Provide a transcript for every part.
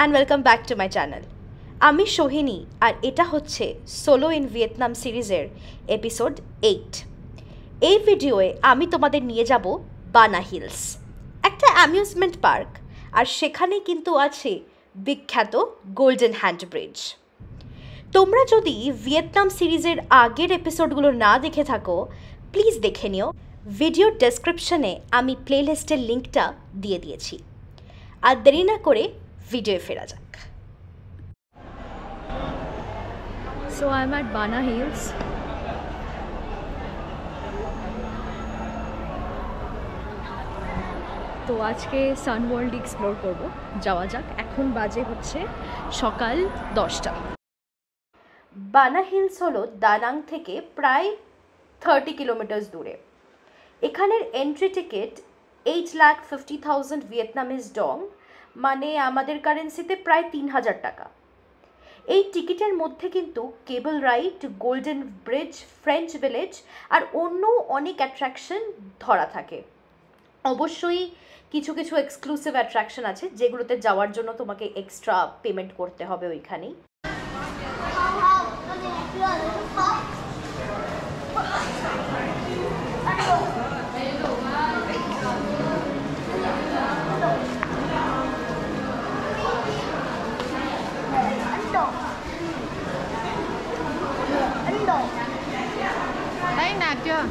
and welcome back to my channel. আমি সোহিনী আর এটা হচ্ছে সোলো ইন ভিয়েতনাম সিরিজের এপিসোড 8। এই ভিডিওয়ে আমি তোমাদের নিয়ে যাব বানা হিলস, একটা অ্যামিউজমেন্ট পার্ক, আর সেখানে কিন্তু আছে বিখ্যাত গোল্ডেন হ্যান্ড ব্রিজ। তোমরা যদি ভিয়েতনাম সিরিজের আগের এপিসোডগুলো না দেখে থাকো প্লিজ দেখে নিও। ভিডিও ডেসক্রিপশনে আমি প্লেলিস্টের লিঙ্কটা দিয়ে দিয়েছি। আর দেরি না করে ভিডিও ফেরা যাক। So I'm at Bana Hills. তো আজকে সানওয়ার্ল্ড এক্সপ্লোর করব, যাওয়া যাক। এখন বাজে হচ্ছে সকাল 10টা। বানা হিলস হলো দানাং থেকে প্রায় 30 কিলোমিটার দূরে। এখানের এন্ট্রি টিকিট 8,50,000 ভিয়েতনামিজ ডং, মানে আমাদের কারেন্সিতে প্রায় 3,000 টাকা। এই টিকিটের মধ্যে কিন্তু cable ride, golden bridge, French village আর অন্য অনেক অ্যাট্রাকশন ধরা থাকে। অবশ্যই কিছু কিছু এক্সক্লুসিভ অ্যাট্রাকশন আছে যেগুলোতে যাওয়ার জন্য তোমাকে এক্সট্রা পেমেন্ট করতে হবে ওইখানেই। Thấy nạt chưa?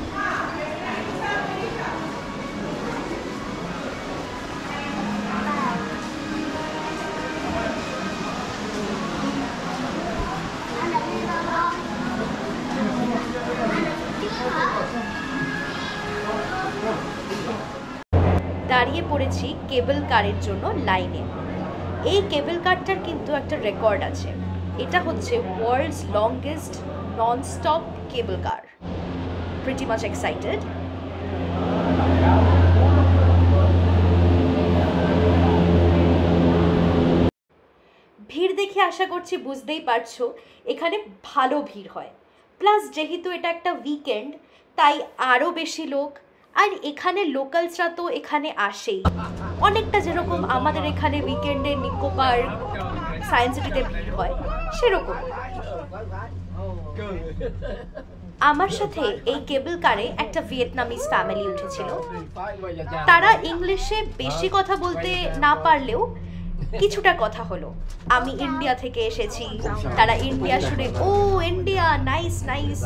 দাঁড়িয়ে পড়েছি কেবল কারের জন্য লাইনে। এই কেবল কারটার কিন্তু একটা রেকর্ড আছে, এটা হচ্ছে world's longest non stop cable car. Pretty much excited. ভিড় দেখে আশা করছি বুঝতেই পারছো এখানে ভালো ভিড় হয়। প্লাস যেহেতু এটা একটা উইকেন্ড তাই আরও বেশি লোক। আর এখানে লোকালসরা তো এখানে আসেই, অনেকটা যেরকম আমাদের এখানে উইকেন্ডে নিকো পার্ক, সায়েন্স সিটিতে ভিড় হয় সেরকম। আমার সাথে এই কেবল কারে একটা ভিয়েতনামিজ ফ্যামিলি উঠেছিল। তারা ইংলিশে বেশি কথা বলতে না পারলেও কিছুটা কথা হলো। আমি ইন্ডিয়া থেকে এসেছি, তারা ইন্ডিয়া শুনে ও ইন্ডিয়া নাইস নাইস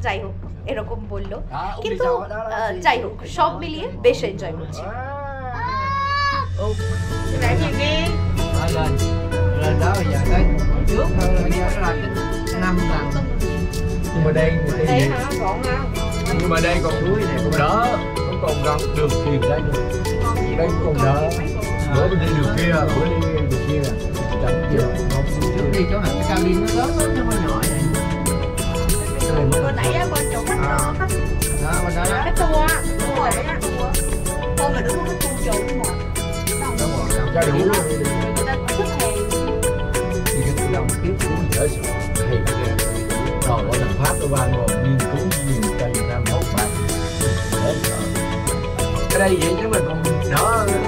যাই হোক এরকম বললো। কিন্তু যাই হোক সব মিলিয়ে বেশ এনজয় করছি। Nhưng mà đây nhưng mà đây còn núi này cũng đỡ, cũng còn gần đường thuyền đây nữa. Đây cũng còn đỡ. Bữa đi đường kia, bữa đi đường kia là chẳng gì. Trước đi chỗ này cái cabin nó lớn lắm chứ không nhỏ này. Vừa nãy á bên chỗ khách đó bên đó cái tour đấy á. Thôi mà đứng có tour chỗ mà. Đúng rồi, cho đủ luôn. Người ta thích hàng. Đi cái tự động tiếp cũng dễ sợ. Hay kìa. Rồi ở thành Pháp tôi ban rồi nghiên cứu nhiều cho Việt Nam tốt bạn. Cái đây vậy chứ mình còn đỡ. Mình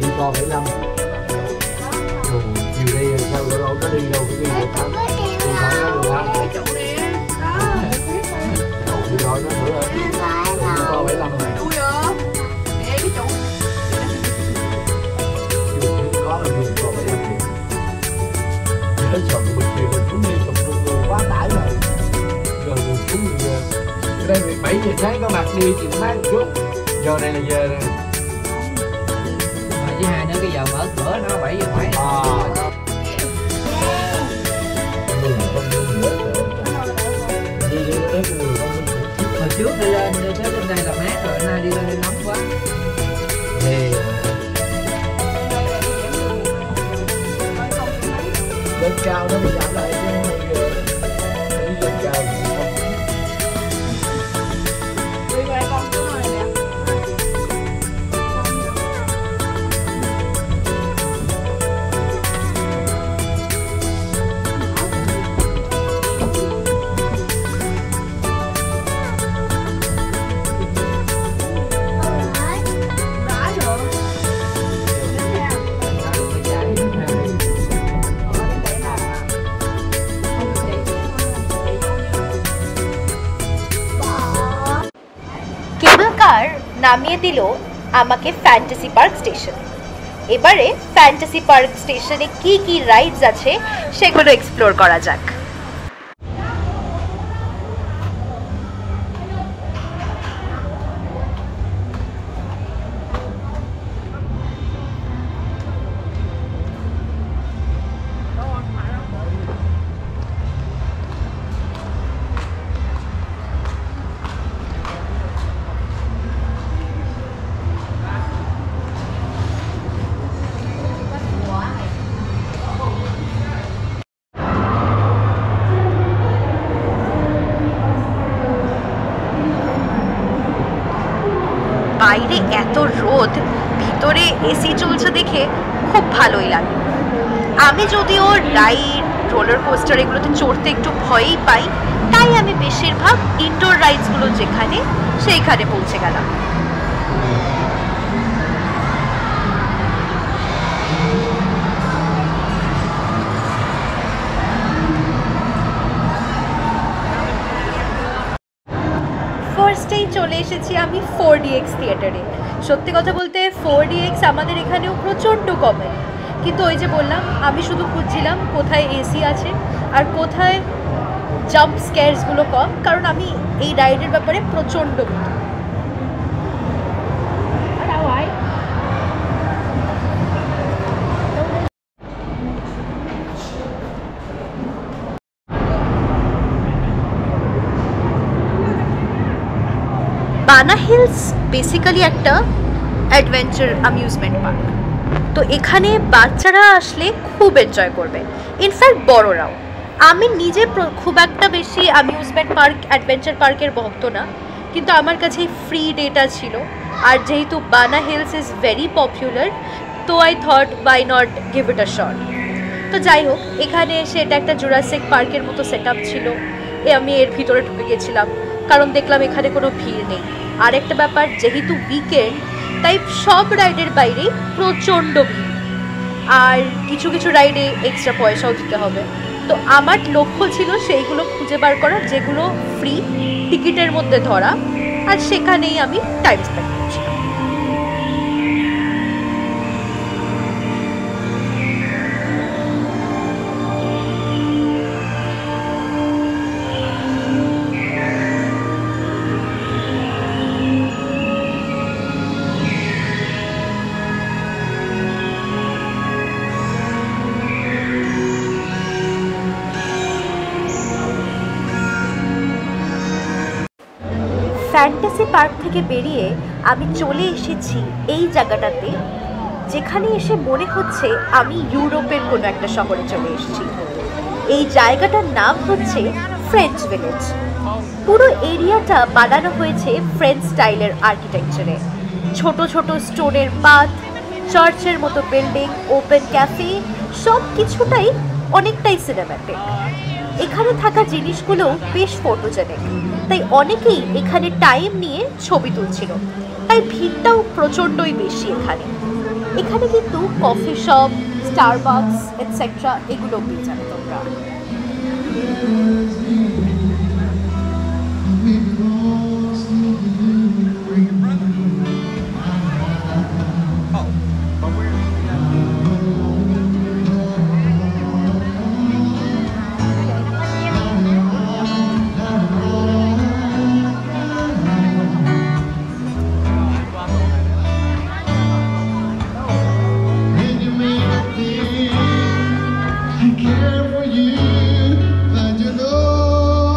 đi qua 75. Rồi chiều đây sao đâu có đi đâu, có đi được không? Đi khỏi nó được không? Cái chỗ đi đó. Đi khỏi nó nữa rồi. Đi qua 75 này. Đuôi rồi. Để cái chỗ. Có là đi qua 75. Để sợ của mình thì mình cũng đi trong đường quá tải rồi. Rồi mình cũng ở đây 7 giờ sáng có mặt đi chị mát một chút. Giờ này là giờ này. Với hai nữa cái giờ mở cửa nó 7 giờ mấy. Hồi trước đi lên tới bên đây là mát rồi, nay đi lên đây nóng quá. Lên cao nó mới giảm lại chứ đi lên cao đi qua con xuống rồi nè. Đá rồi. নামিয়ে দিল আমাকে fantasy park স্টেশনে। এবারে fantasy park স্টেশনে কি কি rides আছে সেগুলো এক্সপ্লোর করা যাক। বাইরে এত রোদ, ভিতরে এসি চলছে দেখে খুব ভালোই লাগে। আমি যদিও রাইড, রোলার কোস্টার এগুলোতে চড়তে একটু ভয়ই পাই, তাই আমি বেশিরভাগ ইনডোর রাইডসগুলো যেখানে সেইখানে পৌঁছে গেলাম। ফার্স্টেই চলে এসেছি আমি 4DX থিয়েটারে। সত্যি কথা বলতে 4DX আমাদের এখানেও প্রচণ্ড কমে, কিন্তু ওই যে বললাম আমি শুধু খুঁজছিলাম কোথায় এসি আছে আর কোথায় জাম্প স্ক্যারসগুলো কম, কারণ আমি এই রাইডের ব্যাপারে প্রচণ্ড ভীত। বানা হিলস বেসিক্যালি একটা অ্যাডভেঞ্চার অ্যামিউজমেন্ট পার্ক। তো এখানে বাচ্চারা আসলে খুব এনজয় করবে, ইনফ্যাক্ট বড়রাও। আমি নিজে খুব একটা বেশি অ্যামিউজমেন্ট পার্ক, অ্যাডভেঞ্চার পার্কের ভক্ত না, কিন্তু আমার কাছে ফ্রি ডেটা ছিল, আর যেহেতু Ba Na Hills is very popular, তো I thought why not give it a shot. তো যাই হোক, এখানে এসে এটা একটা জুরাসিক পার্কের মতো সেট আপ ছিল। আমি এর ভিতরে ঢুকে গেছিলাম, কারণ দেখলাম এখানে কোনো ভিড় নেই। আর একটা ব্যাপার, যেহেতু উইকেন্ড, তাই সব রাইডের বাইরে প্রচণ্ড ভিড়, আর কিছু কিছু রাইডে এক্সট্রা পয়সাও দিতে হবে। তো আমার লক্ষ্য ছিল সেইগুলো খুঁজে বার করা যেগুলো ফ্রি, টিকিটের মধ্যে ধরা, আর সেখানেই আমি টাইম স্পেন্ড করছিলাম। ফ্যান্টাসি পার্ক থেকে বেরিয়ে আমি চলে এসেছি এই জায়গাটাতে, যেখানে এসে মনে হচ্ছে আমি ইউরোপের কোনো একটা শহরে চলে এসেছি। এই জায়গাটার নাম হচ্ছে ফ্রেঞ্চ ভিলেজ। পুরো এরিয়াটা বানানো হয়েছে ফ্রেঞ্চ স্টাইলের আর্কিটেকচারে। ছোট ছোট স্টোনের পাথ, চার্চের মতো বিল্ডিং, ওপেন ক্যাফে, সব কিছুটাই অনেকটাই সিনেম্যাটিক। এখানে থাকা জিনিসগুলো বেশ ফটোজেনিক, তাই অনেকেই এখানে টাইম নিয়ে ছবি তুলছিল, তাই ভিড়টাও প্রচণ্ডই বেশি এখানে। এখানে কিন্তু কফি শপ, স্টারবাকস এটসেট্রা এগুলো পেয়ে যাবে তোমরা। Care for you, and you know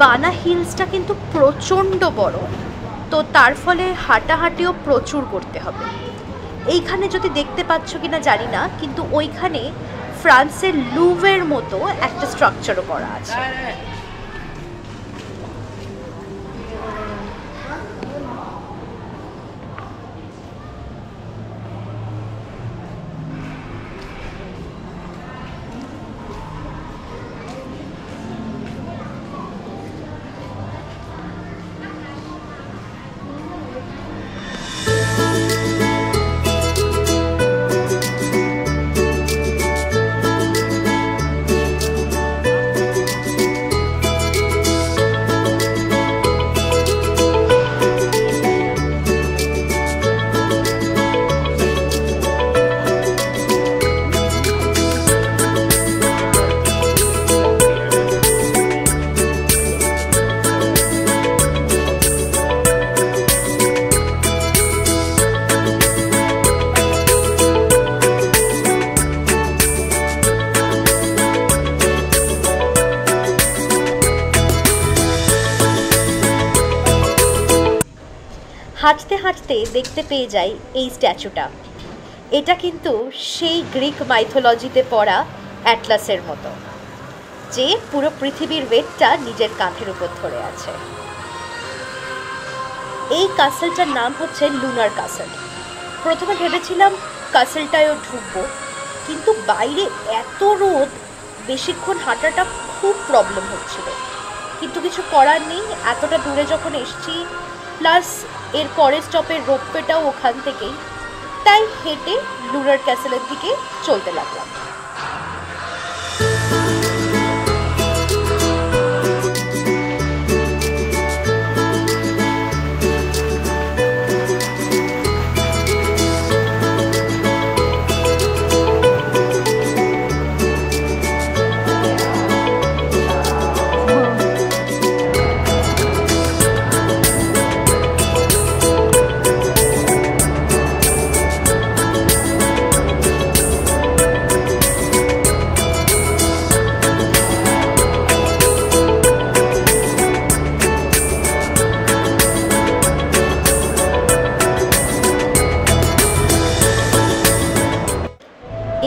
বানা হিলসটা কিন্তু প্রচণ্ড বড়, তো তার ফলে হাঁটাহাঁটিও প্রচুর করতে হবে। এইখানে যদি দেখতে পাচ্ছ কিনা জানি না, কিন্তু ওইখানে ফ্রান্সের লুভের মতো একটা স্ট্রাকচারও করা আছে। হাঁটতে হাঁটতে দেখতে পেয়ে যাই এই স্ট্যাচুটা। এটা কিন্তু সেই গ্রিক মাইথোলজিতে পড়া অ্যাটলাসের মতো, যে পুরো পৃথিবীর ওয়েটটা নিজের কাঁধের উপর ধরে আছে। এই কাসেলটার নাম হচ্ছে লুনার কাসেল। প্রথমে ভেবেছিলাম কাসেলটায়ও ঢুকবো, কিন্তু বাইরে এত রোদ, বেশিক্ষণ হাঁটাটা খুব প্রবলেম হচ্ছিল। কিন্তু কিছু করার নেই, এতটা দূরে যখন এসছি, প্লাস এর পরের স্টপের রোপওয়েটাও ওখান থেকেই, তাই হেঁটে লুনার ক্যাসেলের দিকে চলতে লাগলাম।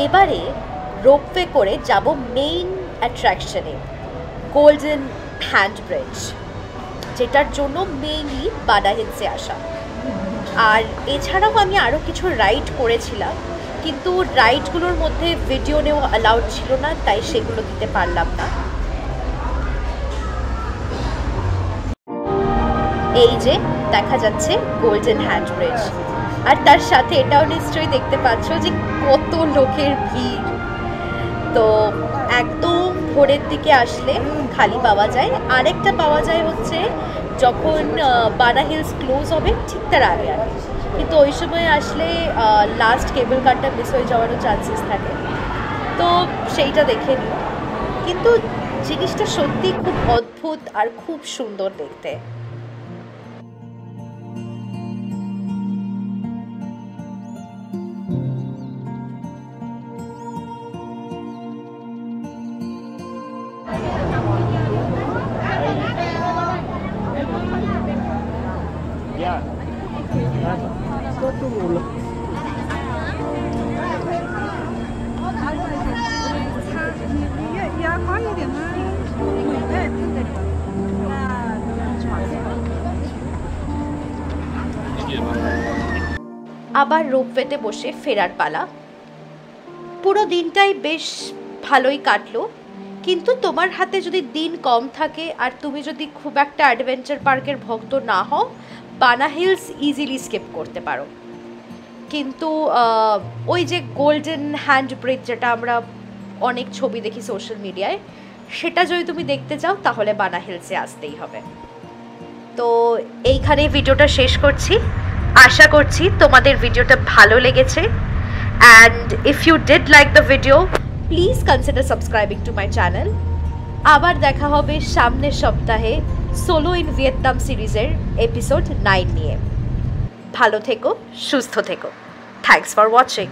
এবারে রোপওয়ে করে যাব মেইন অ্যাট্রাকশনে, গোল্ডেন হ্যান্ড ব্রিজ, যেটার জন্য মেইনলি বানা হিলসে আসা। আর এছাড়াও আমি আরও কিছু রাইড করেছিলাম, কিন্তু রাইডগুলোর মধ্যে ভিডিও নেওয়া অ্যালাউড ছিল না, তাই সেগুলো দিতে পারলাম না। এই যে দেখা যাচ্ছে গোল্ডেন হ্যান্ড ব্রিজ, আর তার সাথে এটাও নিশ্চয়ই দেখতে পাচ্ছ যে কত লোকের ভিড়। তো একদম ভোরের দিকে আসলে খালি পাওয়া যায়, আরেকটা পাওয়া যায় হচ্ছে যখন বানা হিলস ক্লোজ হবে ঠিক তার আগে আগে, কিন্তু ওই সময় আসলে লাস্ট কেবল কারটা মিস হয়ে যাওয়ারও চান্সেস থাকে, তো সেইটা দেখে নিও। কিন্তু জিনিসটা সত্যি খুব অদ্ভুত আর খুব সুন্দর দেখতে। আবার রোপওয়েতে বসে ফেরার পালা। পুরো দিনটাই বেশ ভালোই কাটলো, কিন্তু তোমার হাতে যদি দিন কম থাকে আর তুমি যদি খুব একটা অ্যাডভেঞ্চার পার্কের ভক্ত না হও, বানা হিলস ইজিলি স্কিপ করতে পারো। কিন্তু ওই যে গোল্ডেন হ্যান্ড ব্রিজ, যেটা আমরা অনেক ছবি দেখি সোশ্যাল মিডিয়ায়, সেটা যদি তুমি দেখতে চাও তাহলে বানা হিলসে আসতেই হবে। তো এইখানে ভিডিওটা শেষ করছি। আশা করছি তোমাদের ভিডিওটা ভালো লেগেছে, and if you did like the video please consider subscribing to my channel. আবার দেখা হবে সামনের সপ্তাহে সোলো ইন ভিয়েতনাম সিরিজের এপিসোড 9 নিয়ে। ভালো থেকো, সুস্থ থেকো। Thanks for watching.